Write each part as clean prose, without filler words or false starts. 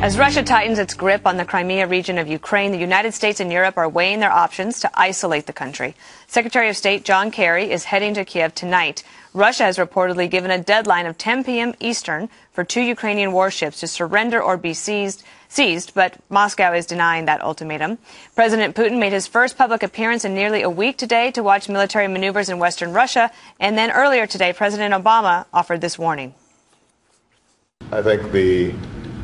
As Russia tightens its grip on the Crimea region of Ukraine, the United States and Europe are weighing their options to isolate the country. Secretary of State John Kerry is heading to Kiev tonight. Russia has reportedly given a deadline of 10 p.m. Eastern for 2 Ukrainian warships to surrender or be seized, but Moscow is denying that ultimatum. President Putin made his first public appearance in nearly a week today to watch military maneuvers in western Russia, and then earlier today, President Obama offered this warning. I think the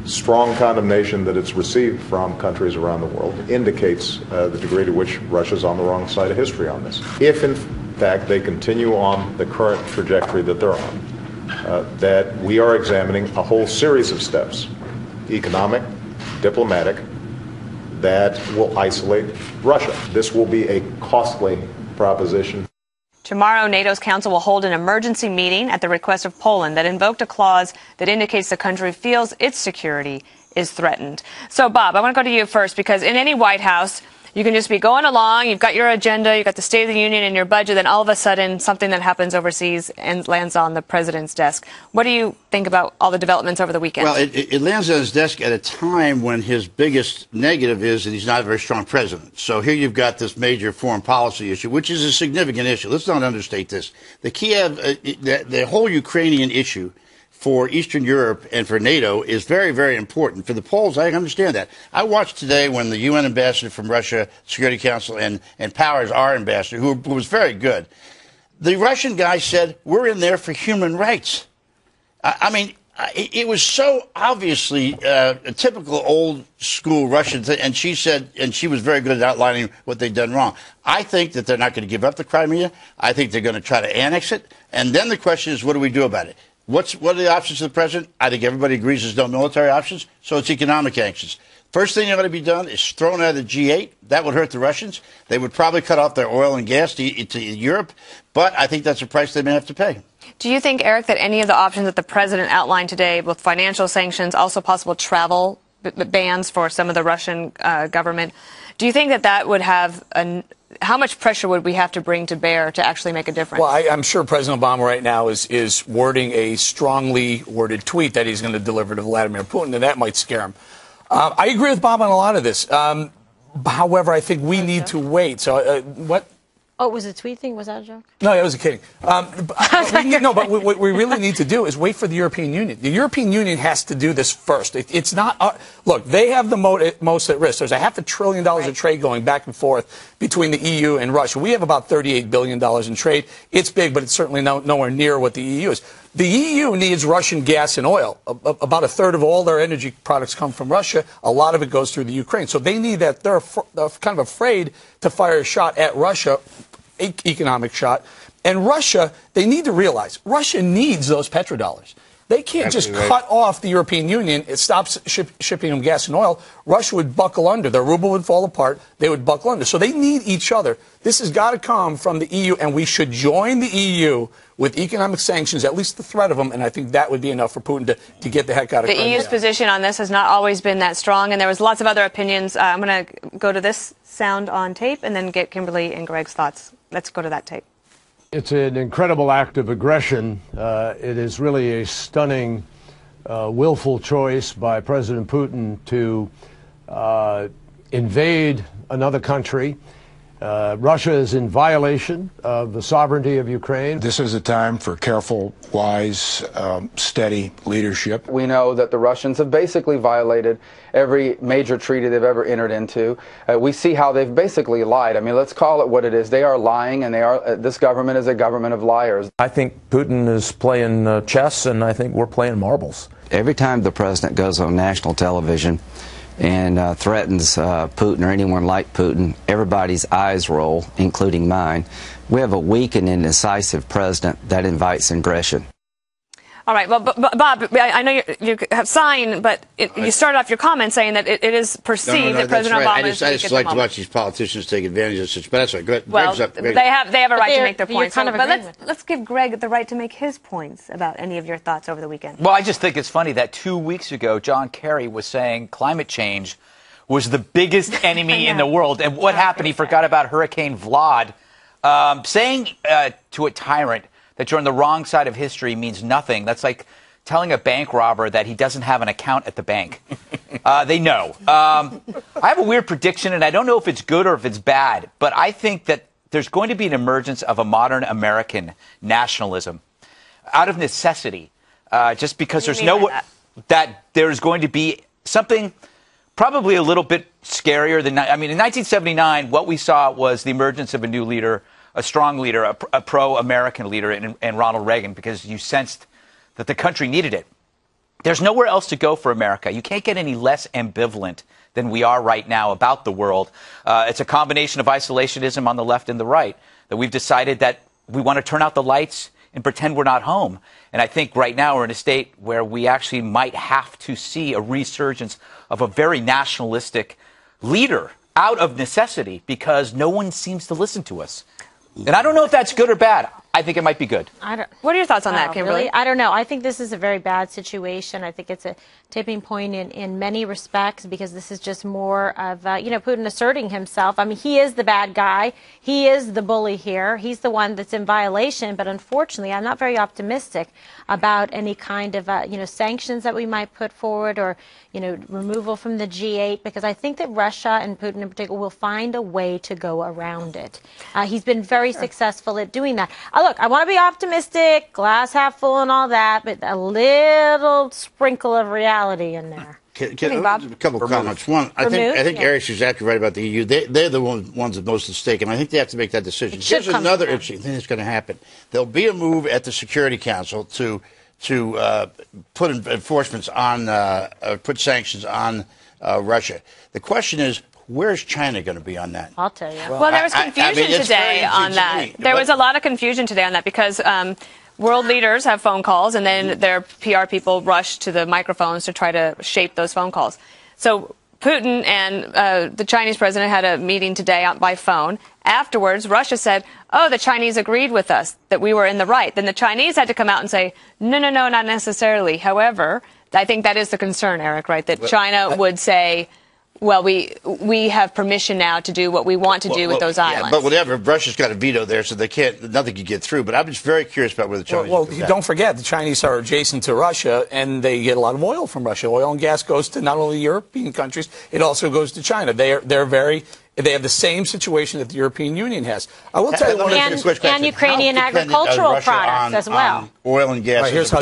strong condemnation that it's received from countries around the world indicates the degree to which Russia's on the wrong side of history on this. If, in fact, they continue on the current trajectory that they're on, that we are examining a whole series of steps, economic, diplomatic, that will isolate Russia. This will be a costly proposition. Tomorrow, NATO's council will hold an emergency meeting at the request of Poland that invoked a clause that indicates the country feels its security is threatened. So, Bob, I want to go to you first, because in any White House, you can just be going along, you've got your agenda, you've got the State of the Union and your budget, then all of a sudden something that happens overseas and lands on the president's desk. What do you think about all the developments over the weekend? Well, it lands on his desk at a time when his biggest negative is that he's not a very strong president. So here you've got this major foreign policy issue, which is a significant issue. Let's not understate this. The Kiev, the whole Ukrainian issue for Eastern Europe and for NATO is very, very important. For the Poles, I understand that. I watched today when the UN ambassador from Russia, Security Council, and Powers, our ambassador, who was very good. The Russian guy said, we're in there for human rights. I mean, it was so obviously a typical old school Russian thing, and she said, and she was very good at outlining what they'd done wrong. I think that they're not going to give up the Crimea. I think they're going to try to annex it. And then the question is, what do we do about it? What are the options of the president? I think everybody agrees there's no military options, so it's economic actions. First thing that ought to be done is thrown out of the G8. That would hurt the Russians. They would probably cut off their oil and gas to Europe, but I think that's a price they may have to pay. Do you think, Eric, that any of the options that the president outlined today, both financial sanctions, also possible travel bans for some of the Russian government, do you think that that would have how much pressure would we have to bring to bear to actually make a difference? Well, I'm sure President Obama right now is wording a strongly worded tweet that he's going to deliver to Vladimir Putin, and that might scare him. I agree with Bob on a lot of this. However, I think we need to wait. So what? Oh, was it a tweet thing? Was that a joke? No, that was a kidding. But what we really need to do is wait for the European Union. The European Union has to do this first. It's not look, they have the most at risk. There's a $500 billion of trade going back and forth between the EU and Russia. We have about $38 billion in trade. It's big, but it's certainly nowhere near what the EU is. The EU needs Russian gas and oil. About a third of all their energy products come from Russia. A lot of it goes through the Ukraine. So they need that. They're kind of afraid to fire a shot at Russia, economic shot. And Russia, they need to realize, Russia needs those petrodollars. They can't just cut off the European Union. It stops shipping them gas and oil. Russia would buckle under. Their ruble would fall apart. They would buckle under. So they need each other. This has got to come from the EU, and we should join the EU with economic sanctions, at least the threat of them, and I think that would be enough for Putin to get the heck out of Crimea. The EU's position on this has not always been that strong, and there was lots of other opinions. I'm going to go to this sound on tape and then get Kimberly and Greg's thoughts. Let's go to that tape. It's an incredible act of aggression. It is really a stunning, willful choice by President Putin to invade another country. Russia is in violation of the sovereignty of Ukraine. This is a time for careful, wise, steady leadership. We know that the Russians have basically violated every major treaty they've ever entered into. We see how they've basically lied. I mean, let's call it what it is. They are lying, and this government is a government of liars. I think Putin is playing chess, and I think we're playing marbles. Every time the president goes on national television and threatens Putin or anyone like Putin, everybody's eyes roll, including mine. We have a weak and indecisive president that invites aggression. All right. Well, Bob, I know you have signed, but you started off your comment saying that it is perceived that President Obama is I just like to watch these politicians take advantage of such. But that's right. Go ahead. Well, they have a right to make their points. Kind of but let's give Greg the right to make his points about any of your thoughts over the weekend. Well, I just think it's funny that 2 weeks ago, John Kerry was saying climate change was the biggest enemy in the world. And what happened? He forgot about Hurricane Vlad. Saying to a tyrant that you're on the wrong side of history means nothing. That's like telling a bank robber that he doesn't have an account at the bank. They know. I have a weird prediction, and I don't know if it's good or if it's bad, but I think that there's going to be an emergence of a modern American nationalism out of necessity, just because there's that there's going to be something probably a little bit scarier than, I mean, in 1979, what we saw was the emergence of a new leader, a strong leader, a pro-American leader in Ronald Reagan, because you sensed that the country needed it. There's nowhere else to go for America. You can't get any less ambivalent than we are right now about the world. It's a combination of isolationism on the left and the right, that we've decided that we want to turn out the lights and pretend we're not home. And I think right now we're in a state where we actually might have to see a resurgence of a very nationalistic leader out of necessity, because no one seems to listen to us. And I don't know if that's good or bad. I think it might be good. What are your thoughts on that, Kimberly? Really? I don't know. I think this is a very bad situation. I think it's a tipping point in many respects, because this is just more of, Putin asserting himself. I mean, he is the bad guy. He is the bully here. He's the one that's in violation. But unfortunately, I'm not very optimistic about any kind of, sanctions that we might put forward, or, removal from the G8, because I think that Russia, and Putin in particular, will find a way to go around it. He's been very successful at doing that. Look, I want to be optimistic, glass half full and all that, but a little sprinkle of reality in there. A couple of comments. One, I think Eric's exactly right about the EU. They're the ones that most at stake, and I think they have to make that decision. Here's another interesting thing that's going to happen. There'll be a move at the Security Council to put enforcements on, put sanctions on Russia. The question is, where's China going to be on that? I'll tell you. Well, there was confusion today on that. There was a lot of confusion today on that, because world leaders have phone calls, and then their PR people rush to the microphones to try to shape those phone calls. So Putin and the Chinese president had a meeting today by phone. Afterwards, Russia said, oh, the Chinese agreed with us, that we were in the right. Then the Chinese had to come out and say, no, not necessarily. However, I think that is the concern, Eric, right? That China would say, well, we have permission now to do what we want to do with those islands. But whatever, Russia's got a veto there, so nothing can get through. But I'm just very curious about where the Chinese. Well, don't forget, the Chinese are adjacent to Russia, and they get a lot of oil from Russia. Oil and gas goes to not only European countries, it also goes to China. They have the same situation that the European Union has. I will tell you one and Ukrainian agricultural products as well. Oil and gas. Here's how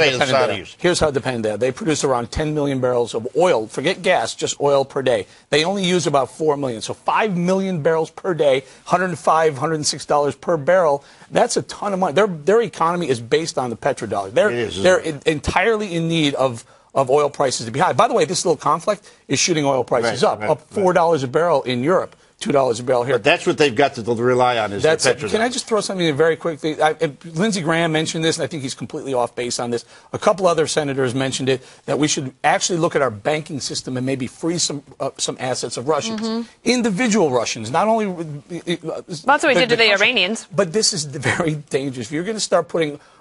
dependent they are. They produce around 10 million barrels of oil. Forget gas, just oil per day. They only use about 4 million. So 5 million barrels per day, $105, $106 per barrel. That's a ton of money. Their economy is based on the petrodollar. They're entirely in need of oil prices to be high. By the way, this little conflict is shooting oil prices up $4 a barrel in Europe. $2 a barrel here. But that's what they've got to rely on is petrodollar. Can I just throw something in very quickly? Lindsey Graham mentioned this, and I think he's completely off base on this. A couple other senators mentioned it, that we should actually look at our banking system and maybe free some assets of Russians. Individual Russians, not only... That's what we did to the Iranians. But this is very dangerous. If you're going to start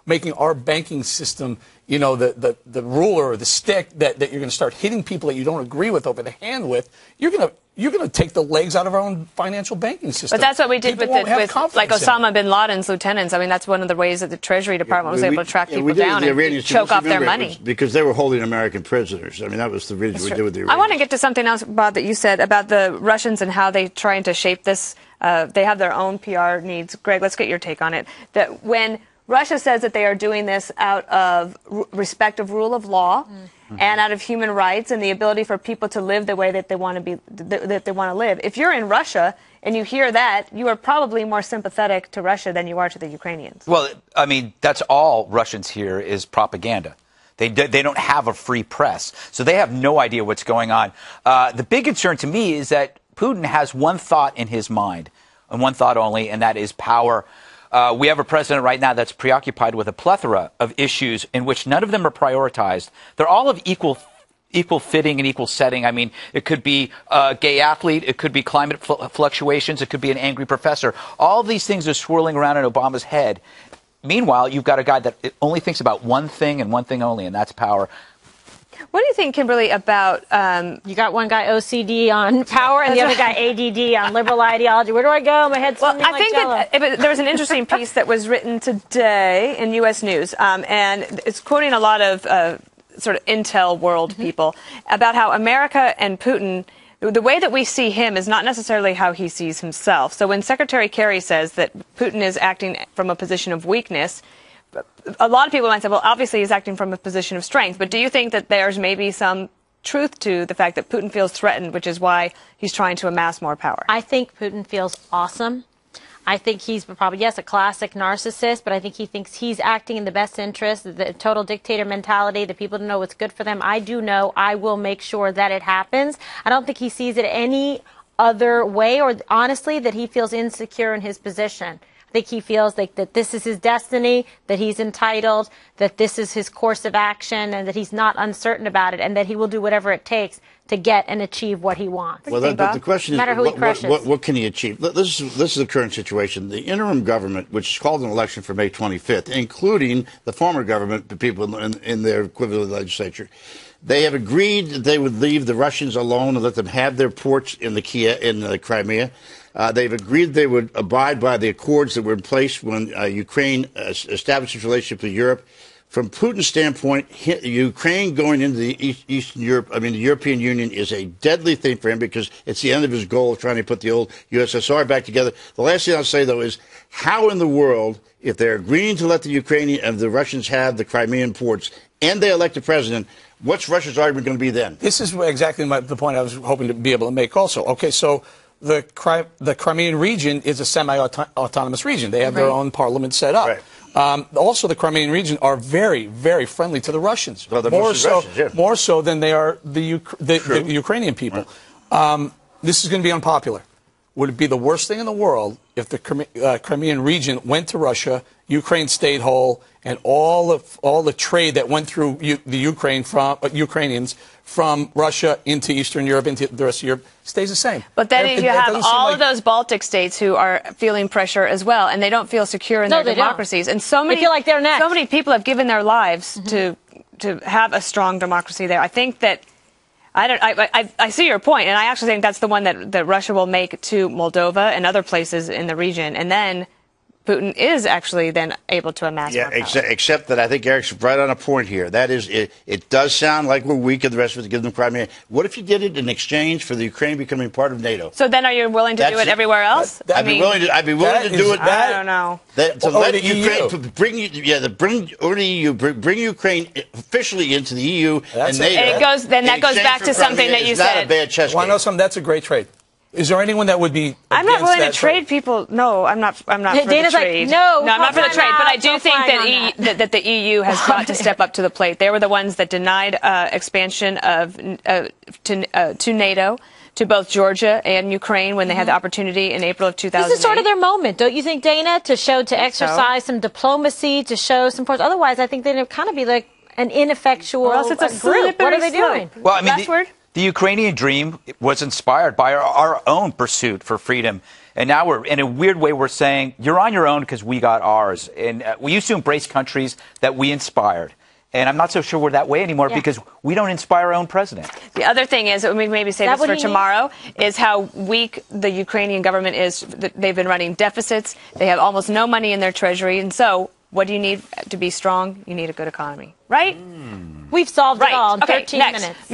making our banking system, the ruler or the stick that you're going to start hitting people that you don't agree with over the hand with, you're going to take the legs out of our own financial banking system. But that's what we did with Osama bin Laden's lieutenants. I mean, that's one of the ways that the Treasury Department was able to track people down and choke off their money. Because they were holding American prisoners. I mean, that was the reason we did with the Iranians. I want to get to something else, Bob, that you said about the Russians and how they're trying to shape this. They have their own PR needs. Greg, let's get your take on it. That when Russia says that they are doing this out of respect of rule of law and out of human rights and the ability for people to live the way that they want to live. If you're in Russia and you hear that, you are probably more sympathetic to Russia than you are to the Ukrainians. Well, I mean, that's all Russians hear is propaganda. They don't have a free press, so they have no idea what's going on. The big concern to me is that Putin has one thought in his mind, and one thought only, and that is power. We have a president right now that's preoccupied with a plethora of issues in which none of them are prioritized. They're all of equal fitting and equal setting. I mean, it could be a gay athlete. It could be climate fluctuations. It could be an angry professor. All these things are swirling around in Obama's head. Meanwhile, you've got a guy that only thinks about one thing and one thing only, and that's power. What do you think, Kimberly, about... you got one guy OCD on power and the other guy ADD on liberal ideology. Where do I go? My head's spinning like Jello. There was an interesting piece that was written today in U.S. News, and it's quoting a lot of sort of intel world people about how America and Putin, the way that we see him is not necessarily how he sees himself. So when Secretary Kerry says that Putin is acting from a position of weakness, a lot of people might say, well, obviously he's acting from a position of strength. But do you think that there's maybe some truth to the fact that Putin feels threatened, which is why he's trying to amass more power? I think Putin feels awesome. I think he's probably, yes, a classic narcissist, but I think he thinks he's acting in the best interest, the total dictator mentality, the people don't know what's good for them. I do know I will make sure that it happens. I don't think he sees it any other way, or honestly, that he feels insecure in his position. I think he feels like that this is his destiny, that he's entitled, that this is his course of action, and that he's not uncertain about it, and that he will do whatever it takes to get and achieve what he wants. Well, the question is, what can he achieve? This is the current situation. The interim government, which called an election for May 25th, including the former government, the people in their equivalent legislature, they have agreed that they would leave the Russians alone and let them have their ports in the Crimea. They've agreed they would abide by the accords that were in place when Ukraine established its relationship with Europe. From Putin's standpoint, Ukraine going into the the European Union is a deadly thing for him because it's the end of his goal of trying to put the old USSR back together. The last thing I'll say, though, is how in the world, if they're agreeing to let the Ukrainian and the Russians have the Crimean ports and they elect a president, what's Russia's argument going to be then? This is exactly the point I was hoping to be able to make also. Okay, so the Crimean region is a semi-autonomous region. They have their own parliament set up. Right. Also, the Crimean region are very, very friendly to the Russians. Well, more so than they are the Ukrainian people. Right. This is going to be unpopular. Would it be the worst thing in the world if the Crimean region went to Russia, Ukraine stayed whole, and all the trade that went through the Ukraine from Ukrainians from Russia into Eastern Europe, into the rest of Europe, stays the same? But then you have all of those Baltic states who are feeling pressure as well, and they don't feel secure in their democracies. And so many, they feel like they're next. So many people have given their lives to have a strong democracy there. I think that I see your point, and I actually think that's the one that Russia will make to Moldova and other places in the region, and then Putin is actually then able to amass more power. Except that I think Eric's right on a point here. That is, it does sound like we're weak and the rest of us give them Crimea. What if you did it in exchange for the Ukraine becoming part of NATO? So then are you willing to do it everywhere else? I'd be willing to do it. I don't know. To let Ukraine bring Ukraine officially into the EU and NATO. And that goes back to something that you said. Not a bad chess game. Well, I know something. That's a great trade. Is there anyone that would be? I'm not willing to trade people. No, I'm not. I'm not for the trade. Like, no, I'm not for the trade. But I do think that the EU has got to step up to the plate. They were the ones that denied expansion to NATO, to both Georgia and Ukraine when they had the opportunity in April of 2008. This is sort of their moment, don't you think, Dana? To exercise some diplomacy, to show some force. Otherwise, I think they'd kind of be like an ineffectual or else it's a group. What are they doing? Well, I mean, the Ukrainian dream was inspired by our own pursuit for freedom. And now we're, in a weird way, we're saying, you're on your own because we got ours. And we used to embrace countries that we inspired. And I'm not so sure we're that way anymore because we don't inspire our own president. The other thing is, we maybe say this for tomorrow, is how weak the Ukrainian government is. They've been running deficits. They have almost no money in their treasury. And so what do you need to be strong? You need a good economy, right? We've solved it all in 13 minutes.